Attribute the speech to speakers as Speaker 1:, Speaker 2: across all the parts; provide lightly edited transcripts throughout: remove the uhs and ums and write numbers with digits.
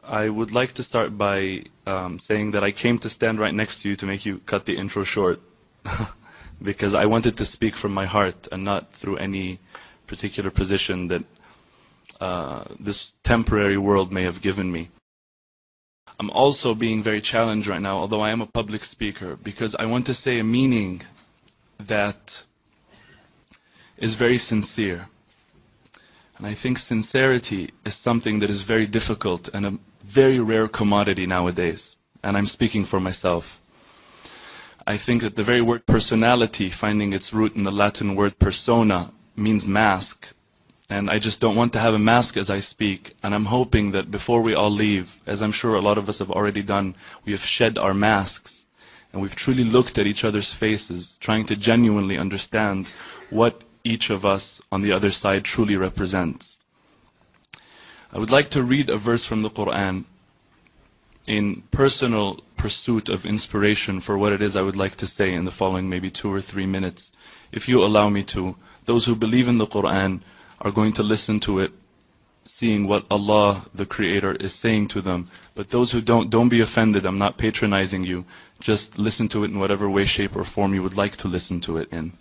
Speaker 1: I would like to start by saying that I came to stand right next to you to make you cut the intro short because I wanted to speak from my heart and not through any particular position that this temporary world may have given me. I'm also being very challenged right now, although I am a public speaker, because I want to say a meaning that is very sincere. And I think sincerity is something that is very difficult and a very rare commodity nowadays. And I'm speaking for myself. I think that the very word personality, finding its root in the Latin word persona, means mask. And I just don't want to have a mask as I speak. And I'm hoping that before we all leave, as I'm sure a lot of us have already done, we have shed our masks. And we've truly looked at each other's faces, trying to genuinely understand what each of us on the other side truly represents. I would like to read a verse from the Quran in personal pursuit of inspiration for what it is I would like to say in the following maybe 2 or 3 minutes. If you allow me to, those who believe in the Quran are going to listen to it, seeing what Allah, the Creator, is saying to them. But those who don't be offended, I'm not patronizing you. Just listen to it in whatever way, shape or form you would like to listen to it in.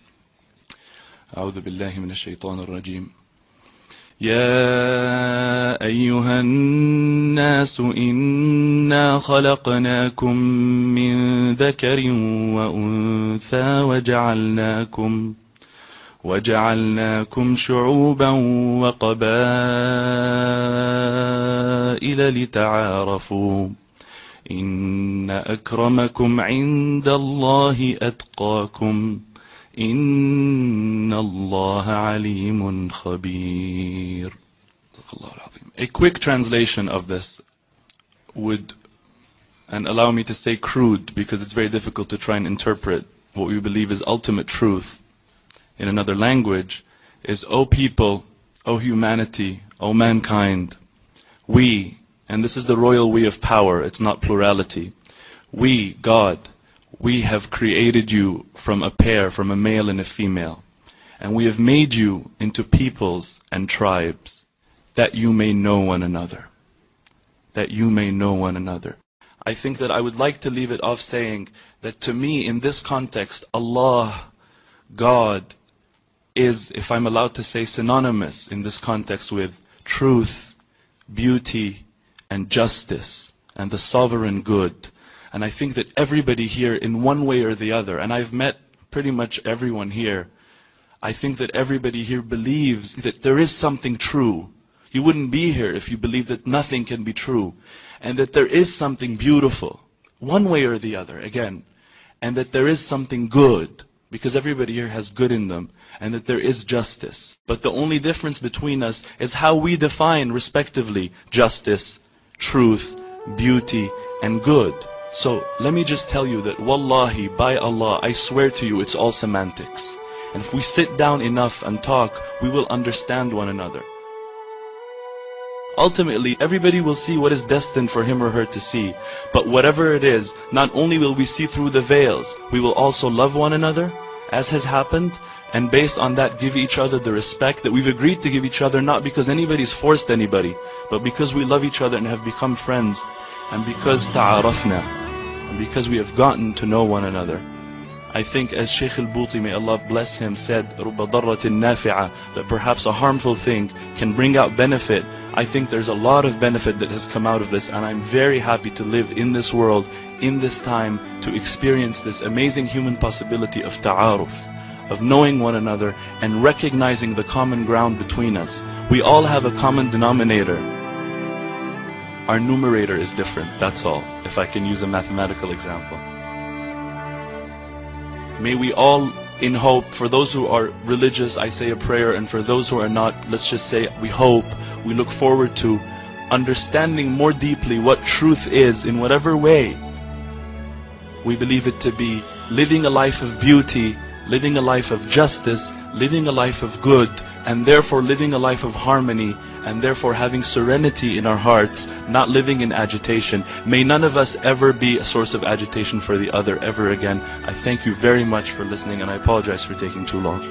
Speaker 1: أعوذ بالله من الشيطان الرجيم. يا أيها الناس إنا خلقناكم من ذكر وأنثى وجعلناكم شعوبا وقبائل لتعارفوا إن أكرمكم عند الله أتقاكم إن الله عليم خبير. A quick translation of this would, and allow me to say crude because it's very difficult to try and interpret what we believe is ultimate truth in another language, is, O people, O humanity, O mankind, we, and this is the royal we of power, it's not plurality, we, God, we have created you from a pair, from a male and a female. And we have made you into peoples and tribes, that you may know one another. That you may know one another. I think that I would like to leave it off saying that to me, in this context, Allah, God, is, if I'm allowed to say, synonymous in this context with truth, beauty, and justice, and the sovereign good. And I think that everybody here, in one way or the other, and I've met pretty much everyone here, I think that everybody here believes that there is something true. You wouldn't be here if you believed that nothing can be true. And that there is something beautiful, one way or the other, again. And that there is something good, because everybody here has good in them. And that there is justice. But the only difference between us is how we define, respectively, justice, truth, beauty, and good. So let me just tell you that wallahi, by Allah, I swear to you, it's all semantics. And if we sit down enough and talk, we will understand one another. Ultimately, everybody will see what is destined for him or her to see. But whatever it is, not only will we see through the veils, we will also love one another, as has happened, and based on that give each other the respect that we've agreed to give each other, not because anybody's forced anybody, but because we love each other and have become friends, and because ta'arafna, and because we have gotten to know one another. I think, as Shaykh al-Buti, may Allah bless him, said, رُبَّ ضَرَّةٍ نَافِعَةٍ, that perhaps a harmful thing can bring out benefit. I think there's a lot of benefit that has come out of this, and I'm very happy to live in this world, in this time, to experience this amazing human possibility of ta'aruf, of knowing one another and recognizing the common ground between us. We all have a common denominator. Our numerator is different, that's all, if I can use a mathematical example. May we all, in hope, for those who are religious, I say a prayer, and for those who are not, let's just say we hope, we look forward to understanding more deeply what truth is in whatever way we believe it to be, living a life of beauty, living a life of justice, living a life of good, and therefore living a life of harmony, and therefore having serenity in our hearts, not living in agitation. May none of us ever be a source of agitation for the other ever again. I thank you very much for listening, and I apologize for taking too long.